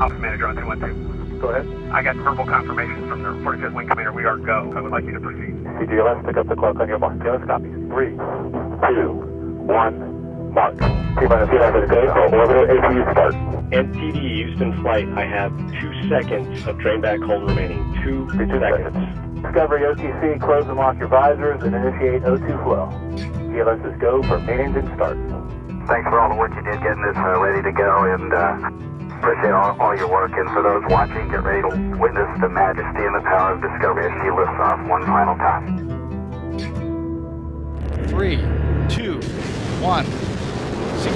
Office Manager on 212. Go ahead. I got verbal confirmation from the 45th Wing Commander. We are go. I would like you to proceed. CGLS, pick up the clock on your mark. CGLS copies. 3, 2, 1, mark. T-minus 11 go for orbiter APU start. NTD Houston flight, I have 2 seconds of drain back hold remaining. 2 seconds. Discovery OTC, close and lock your visors and initiate O2 flow. GLS is go for main engine start. Thanks for all the work you did getting this ready to go, and appreciate all your work. And for those watching, get ready to witness the majesty and the power of Discovery as she lifts off one final time. 3, 2, 1, 0.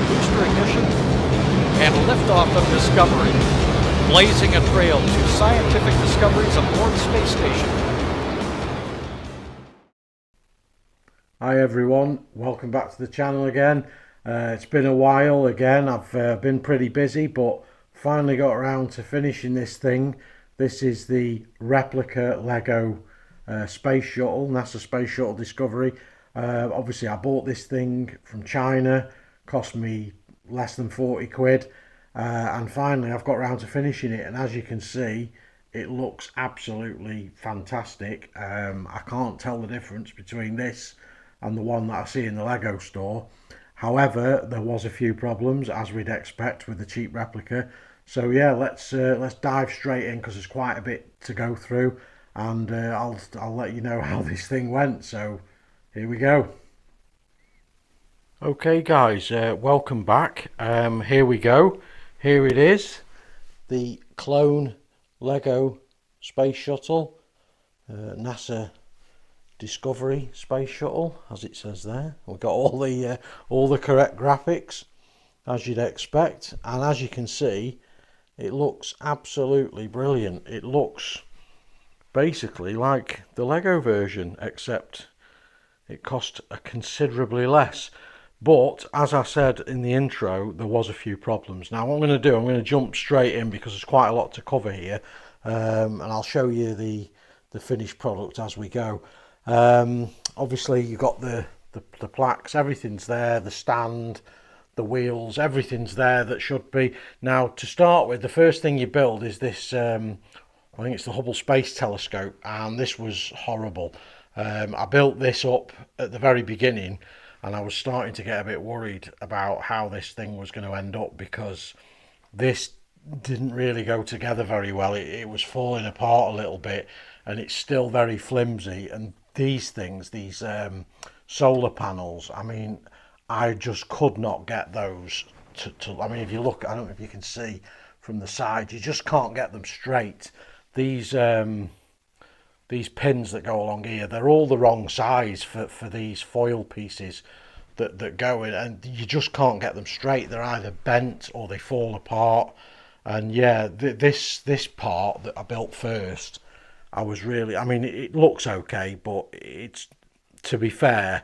Booster ignition and liftoff of Discovery, blazing a trail to scientific discoveries aboard the space station. Hi everyone, welcome back to the channel again. It's been a while again. I've been pretty busy, but finally got around to finishing this thing. This is the Replica LEGO Space Shuttle, NASA Space Shuttle Discovery. Obviously I bought this thing from China, cost me less than 40 quid, and finally I've got around to finishing it, and as you can see it looks absolutely fantastic. I can't tell the difference between this and the one that I see in the LEGO store. However, there was a few problems, as we'd expect with the cheap replica. So yeah, let's dive straight in, because there's quite a bit to go through, and I'll let you know how this thing went. So here we go. Okay guys, welcome back. Here we go. Here it is, the clone LEGO Space Shuttle, NASA Discovery Space Shuttle, as it says there. We've got all the correct graphics, as you'd expect, and as you can see, it looks absolutely brilliant. It looks basically like the Lego version, except it cost a considerably less. But as I said in the intro, there was a few problems. Now what I'm going to do, I'm going to jump straight in because there's quite a lot to cover here, and I'll show you the finished product as we go. Obviously you've got the plaques, everything's there, the stand, the wheels, everything's there that should be. Now to start with, the first thing you build is this, I think it's the Hubble Space Telescope, and this was horrible. I built this up at the very beginning, and I was starting to get a bit worried about how this thing was going to end up, because this didn't really go together very well. It was falling apart a little bit, and it's still very flimsy. And these things, these solar panels, I mean, I just could not get those to I mean, if you look, I don't know if you can see from the side, you just can't get them straight. These pins that go along here, they're all the wrong size for these foil pieces that go in, and you just can't get them straight. They're either bent or they fall apart. And yeah, this part that I built first, I was really, I mean, it looks okay, but it's, to be fair,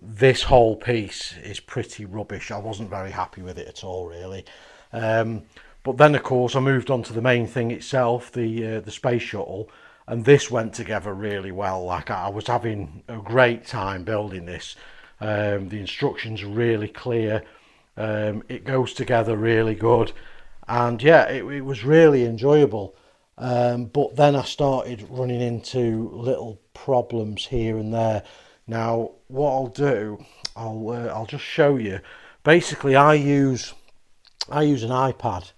this whole piece is pretty rubbish. I wasn't very happy with it at all, really. But then of course I moved on to the main thing itself, the space shuttle, and this went together really well. Like, I was having a great time building this. The instructions are really clear. It goes together really good, and yeah, it was really enjoyable. But then I started running into little problems here and there. Now what I'll do, I'll just show you. Basically I use an iPad,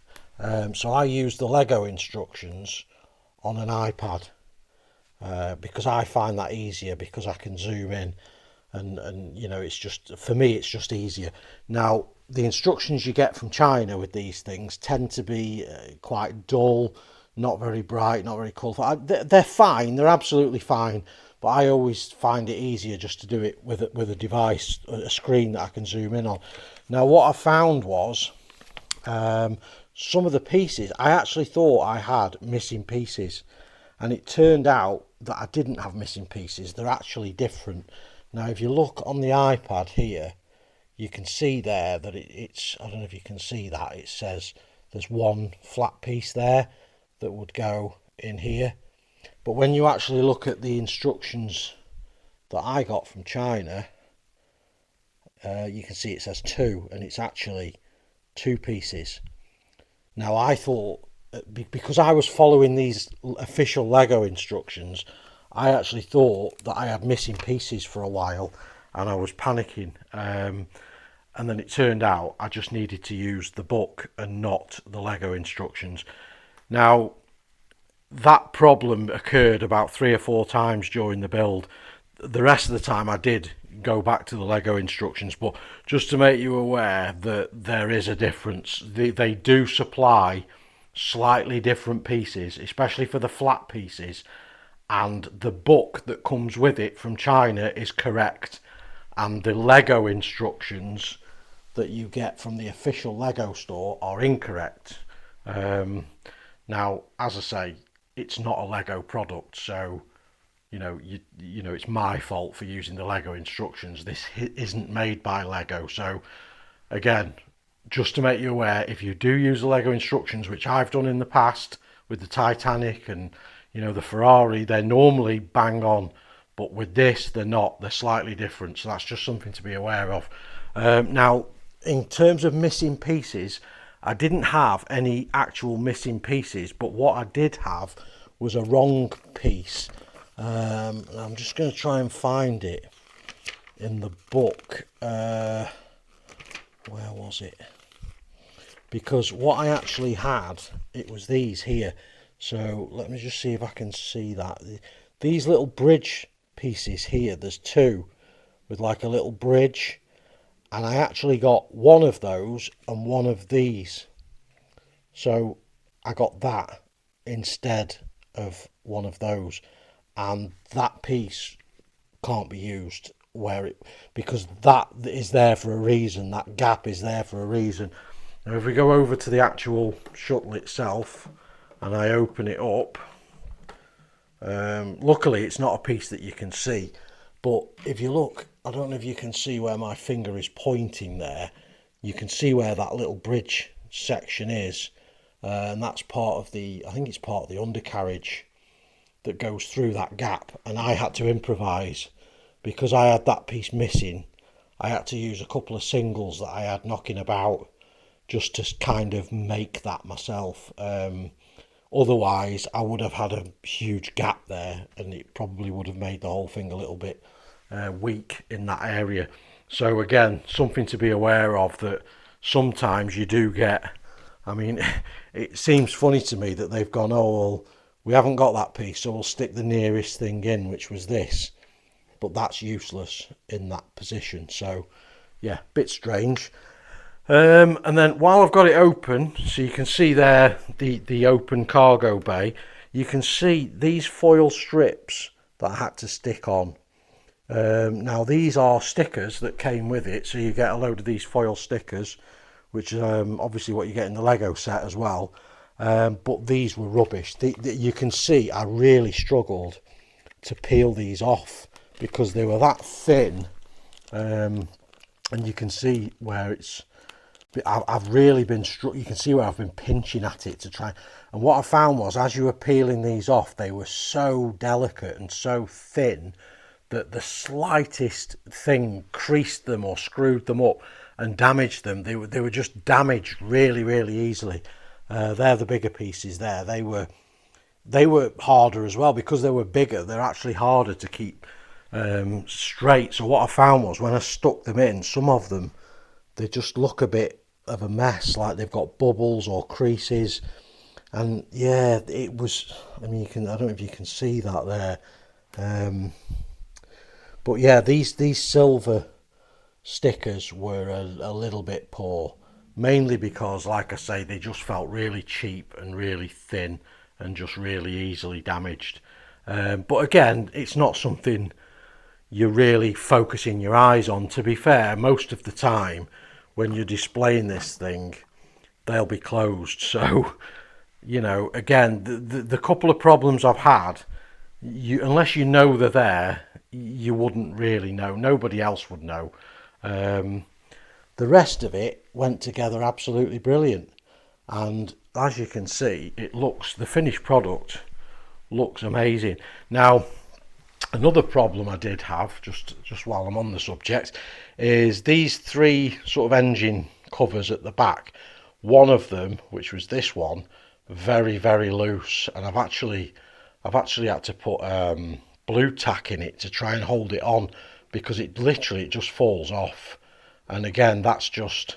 so I use the Lego instructions on an iPad, because I find that easier, because I can zoom in, and you know, it's just, for me it's just easier. Now the instructions you get from China with these things tend to be quite dull, not very bright, not very colourful. They're fine, they're absolutely fine, but I always find it easier just to do it with a device, a screen that I can zoom in on. Now what I found was, some of the pieces, I actually thought I had missing pieces, and it turned out that I didn't have missing pieces. They're actually different. Now if you look on the iPad here, you can see there that it's, I don't know if you can see that, it says there's one flat piece there that would go in here. But when you actually look at the instructions that I got from China, you can see it says 2, and it's actually 2 pieces. Now I thought, because I was following these official LEGO instructions, I actually thought that I had missing pieces for a while, and I was panicking. And then it turned out I just needed to use the book and not the LEGO instructions. Now, that problem occurred about 3 or 4 times during the build. The rest of the time I did go back to the LEGO instructions, but just to make you aware that there is a difference. They do supply slightly different pieces, especially for the flat pieces, and the book that comes with it from China is correct, and the LEGO instructions that you get from the official LEGO store are incorrect. Now, as I say, it's not a LEGO product, so you know it's my fault for using the LEGO instructions. This isn't made by LEGO, so again, just to make you aware, if you do use the LEGO instructions, which I've done in the past with the Titanic and the Ferrari, they're normally bang on, but with this they're not. They're slightly different, so that's just something to be aware of. Now, in terms of missing pieces, I didn't have any actual missing pieces, but what I did have was a wrong piece. I'm just going to try and find it in the book. Where was it? Because what I actually had, it was these here. So let me just see if I can see that. These little bridge pieces here, there's 2 with like a little bridge, and I actually got one of those and one of these. So I got that instead of one of those, and that piece can't be used because that is there for a reason. That gap is there for a reason. Now if we go over to the actual shuttle itself and I open it up, luckily it's not a piece that you can see, but if you look, I don't know if you can see where my finger is pointing there, you can see where that little bridge section is, and that's part of I think it's part of the undercarriage that goes through that gap, and I had to improvise because I had that piece missing. I had to use a couple of singles that I had knocking about just to kind of make that myself. Otherwise I would have had a huge gap there, and it probably would have made the whole thing a little bit weak in that area. So again, something to be aware of, that sometimes you do get, I mean, it seems funny to me that they've gone, oh well, we haven't got that piece, so we'll stick the nearest thing in, which was this, but that's useless in that position. So yeah, bit strange. And then while I've got it open, so you can see there the open cargo bay, you can see these foil strips that I had to stick on. Now these are stickers that came with it, so you get a load of these foil stickers, which is obviously what you get in the LEGO set as well. But these were rubbish. You can see I really struggled to peel these off because they were that thin, and you can see where I've really been you can see where I've been pinching at it to try, and what I found was, as you were peeling these off, they were so delicate and so thin that the slightest thing creased them or screwed them up and damaged them. They were just damaged really easily. They're the bigger pieces there. They were harder as well because they were bigger. They're actually harder to keep straight. So what I found was, when I stuck them in, some of them, they just look a bit of a mess, like they've got bubbles or creases. And yeah, it was, I mean, I don't know if you can see that there, but yeah, these silver stickers were a little bit poor, mainly because, like I say, they just felt really cheap and really thin and just really easily damaged. But again, it's not something you're really focusing your eyes on. To be fair, most of the time when you're displaying this thing, they'll be closed. So, again, the couple of problems I've had, unless you know they're there, you wouldn't really know. Nobody else would know. The rest of it went together absolutely brilliant, and as you can see, the finished product looks amazing. Now, another problem I did have, just while I'm on the subject, is these 3 sort of engine covers at the back. one of them, which was this one, very, very loose, and I've actually had to put blue tack in it to try and hold it on, because it just falls off. And again, that's just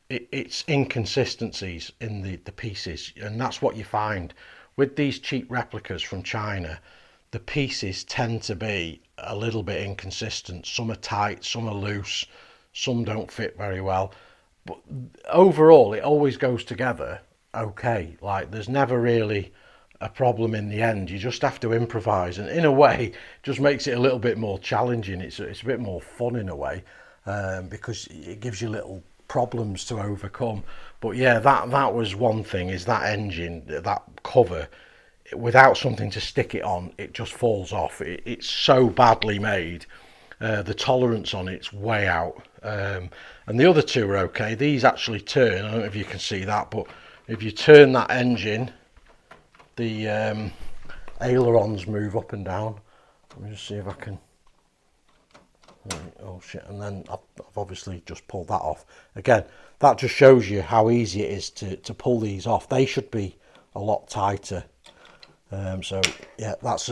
it's inconsistencies in the pieces, and that's what you find with these cheap replicas from China. The pieces tend to be a little bit inconsistent. Some are tight, some are loose, some don't fit very well, but overall it always goes together okay. Like, there's never really a problem in the end. You just have to improvise, and in a way just makes it a little bit more challenging. It's a bit more fun in a way, because it gives you little problems to overcome. But yeah, that was one thing, is that engine, that cover, without something to stick it on, it just falls off. It's so badly made. The tolerance on it's way out, and the other two are okay. These actually turn. I don't know if you can see that, but if you turn that engine, the ailerons move up and down. Let me just see if I can. Oh shit, and then I've obviously just pulled that off. Again, that just shows you how easy it is to pull these off. They should be a lot tighter. So yeah, that's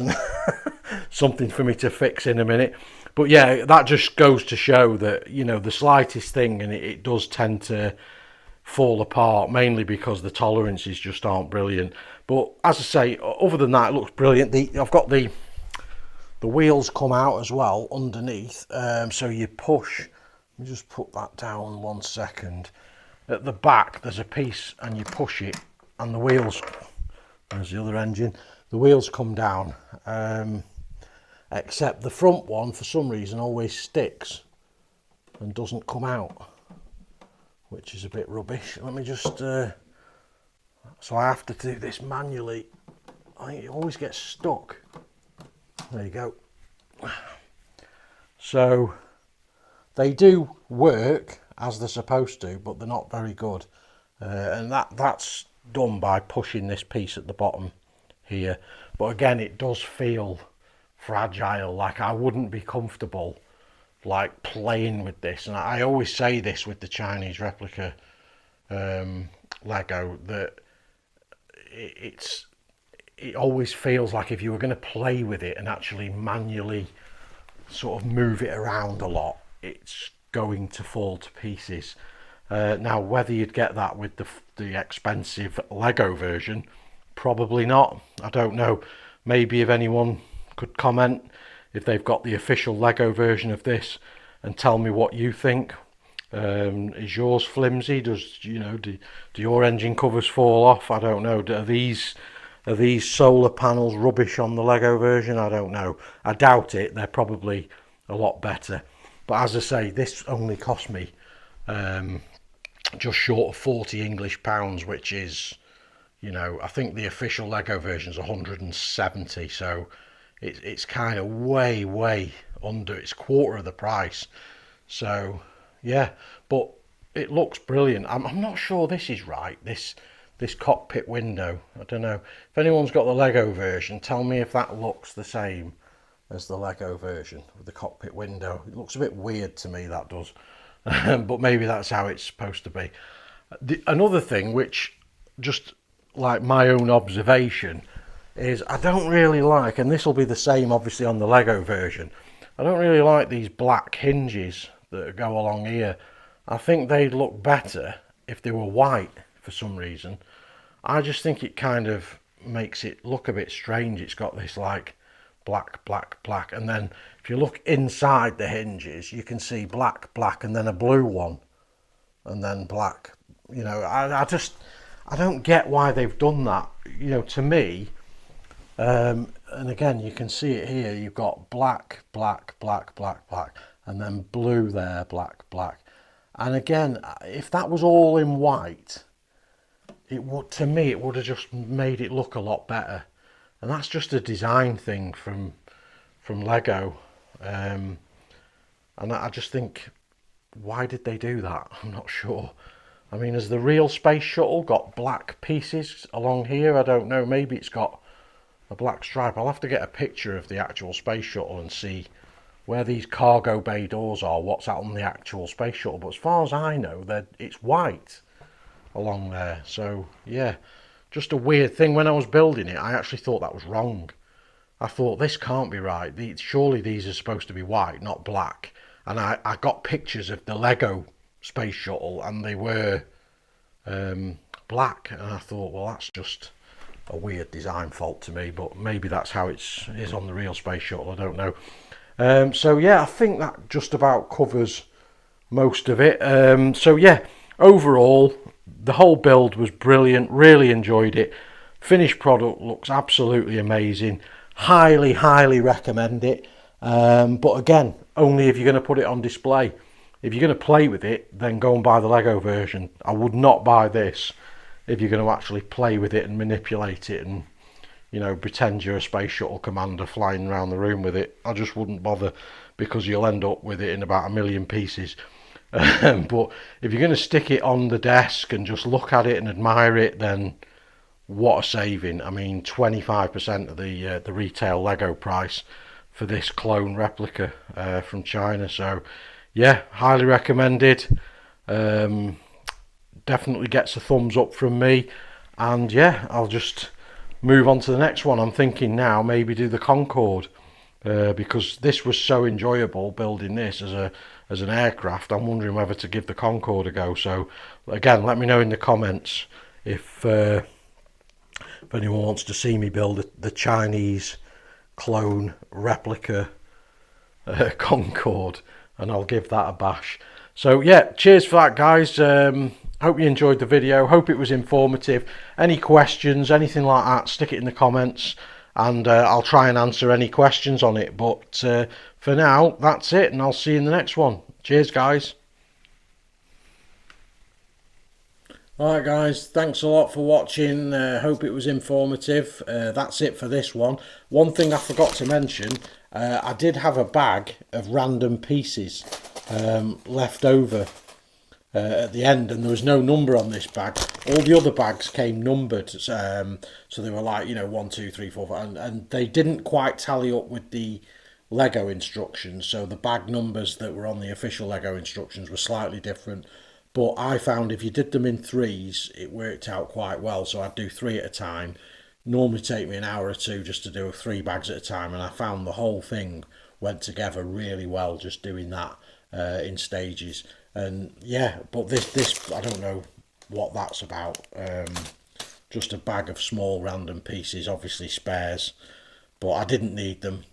something for me to fix in a minute. But yeah, that just goes to show that, you know, the slightest thing and it does tend to fall apart, mainly because the tolerances just aren't brilliant. But as I say, other than that, it looks brilliant. I've got the wheels come out as well underneath, so you push. Let me just put that down 1 second. At the back there's a piece and you push it and the wheels, there's the other engine, the wheels come down, except the front one for some reason always sticks and doesn't come out, which is a bit rubbish. Let me just so I have to do this manually. I think it always gets stuck. There you go. So they do work as they're supposed to, but they're not very good, and that's done by pushing this piece at the bottom here. But again, it does feel fragile. Like, I wouldn't be comfortable like playing with this, and I always say this with the Chinese replica Lego, that it always feels like if you were going to play with it and actually manually sort of move it around a lot, it's going to fall to pieces. Now, whether you'd get that with the expensive Lego version, probably not. I don't know. Maybe if anyone could comment if they've got the official Lego version of this and tell me what you think. Is yours flimsy? Do your engine covers fall off? I don't know. Are these solar panels rubbish on the Lego version? I don't know. I doubt it. They're probably a lot better. But as I say, this only cost me just short of 40 English pounds, which is, you know, I think the official Lego version is 170. So it's kind of way under. It's quarter of the price. So yeah, but it looks brilliant. I'm not sure this is right. This cockpit window, I don't know. If anyone's got the Lego version, tell me if that looks the same as the Lego version with the cockpit window. It looks a bit weird to me, that does. But maybe that's how it's supposed to be. Another thing, which just like my own observation, is I don't really like, and this will be the same obviously on the Lego version, I don't really like these black hinges that go along here. I think they'd look better if they were white for some reason. I just think it kind of makes it look a bit strange. It's got this like black, and then if you look inside the hinges you can see black, and then a blue one, and then black. You know, I don't get why they've done that. You know, to me, and again you can see it here, you've got black, and then blue there, black. And again, if that was all in white, it would, to me, it would have just made it look a lot better. And that's just a design thing from Lego. And I just think, why did they do that? I'm not sure. I mean, has the real space shuttle got black pieces along here? I don't know. Maybe it's got a black stripe. I'll have to get a picture of the actual space shuttle and see where these cargo bay doors are, what's out on the actual space shuttle. But as far as I know, it's white. along there. So yeah, just a weird thing. When I was building it, I actually thought that was wrong. I thought, this can't be right. Surely these are supposed to be white, not black. And I got pictures of the LEGO Space Shuttle, and they were black. And I thought, well, that's just a weird design fault to me. But maybe that's how it is on the real Space Shuttle. I don't know. So yeah, I think that just about covers most of it. So yeah, overall, the whole build was brilliant. Really enjoyed it. Finished product looks absolutely amazing. Highly recommend it. But again, only if you're going to put it on display. If you're going to play with it, then go and buy the Lego version. I would not buy this if you're going to actually play with it and manipulate it and, you know, pretend you're a space shuttle commander flying around the room with it. I just wouldn't bother, because you'll end up with it in about 1 million pieces. But if you're going to stick it on the desk and just look at it and admire it, then what a saving. I mean, 25% of the retail Lego price for this clone replica from China. So yeah, highly recommended. Definitely gets a thumbs up from me. And yeah, I'll just move on to the next one. I'm thinking now maybe do the Concorde, because this was so enjoyable building this as an aircraft. I'm wondering whether to give the Concorde a go. So again, let me know in the comments if anyone wants to see me build the Chinese clone replica Concorde, and I'll give that a bash. So yeah, cheers for that, guys. Hope you enjoyed the video. Hope it was informative. Any questions, anything like that, stick it in the comments, and I'll try and answer any questions on it. But for now, that's it, and I'll see you in the next one. Cheers, guys. Alright guys, thanks a lot for watching. Hope it was informative. That's it for this one. One thing I forgot to mention, I did have a bag of random pieces left over at the end, and there was no number on this bag. All the other bags came numbered, so they were like, you know, 1, 2, 3, 4, 5, and they didn't quite tally up with the Lego instructions, so the bag numbers that were on the official Lego instructions were slightly different. But I found if you did them in threes, it worked out quite well. So I'd do 3 at a time. Normally take me an hour or two just to do 3 bags at a time, and I found the whole thing went together really well just doing that in stages. And yeah, but this I don't know what that's about. Just a bag of small random pieces, obviously spares, but I didn't need them.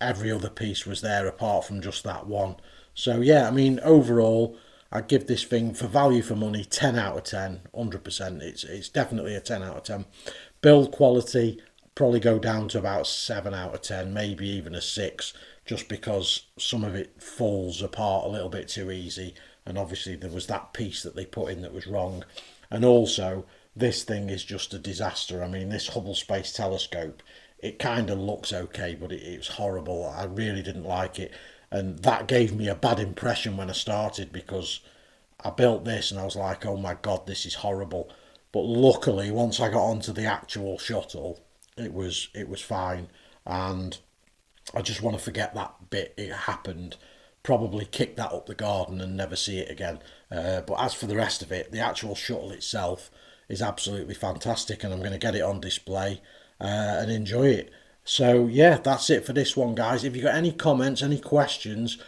Every other piece was there apart from just that one. So yeah, I mean, overall, I'd give this thing, for value for money, 10 out of 10, 100%. It's definitely a 10 out of 10. Build quality, probably go down to about 7 out of 10, maybe even a 6, just because some of it falls apart a little bit too easy. And obviously there was that piece that they put in that was wrong. And also, this thing is just a disaster. I mean, this Hubble Space Telescope, it kind of looks okay, but it was horrible. I really didn't like it. And that gave me a bad impression when I started, because I built this and I was like, oh my God, this is horrible. But luckily, once I got onto the actual shuttle, it was fine. And I just want to forget that bit. It happened. Probably kick that up the garden and never see it again. But as for the rest of it, the actual shuttle itself is absolutely fantastic, and I'm going to get it on display and enjoy it. So yeah, that's it for this one, guys. If you've got any comments, any questions,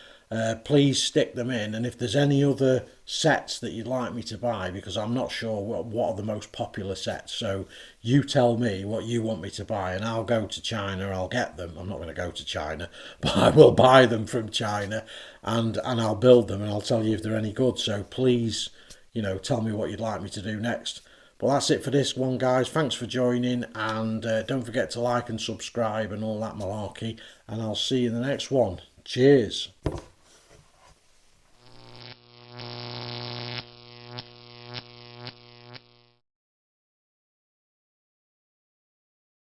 please stick them in. And if there's any other sets that you'd like me to buy, because I'm not sure what are the most popular sets, so you tell me what you want me to buy, and I'll go to China, I'll get them. I'm not going to go to China, but I will buy them from China, and I'll build them, and I'll tell you if they're any good. So please, you know, tell me what you'd like me to do next. Well, that's it for this one, guys. Thanks for joining, and don't forget to like and subscribe and all that malarkey, and I'll see you in the next one. Cheers.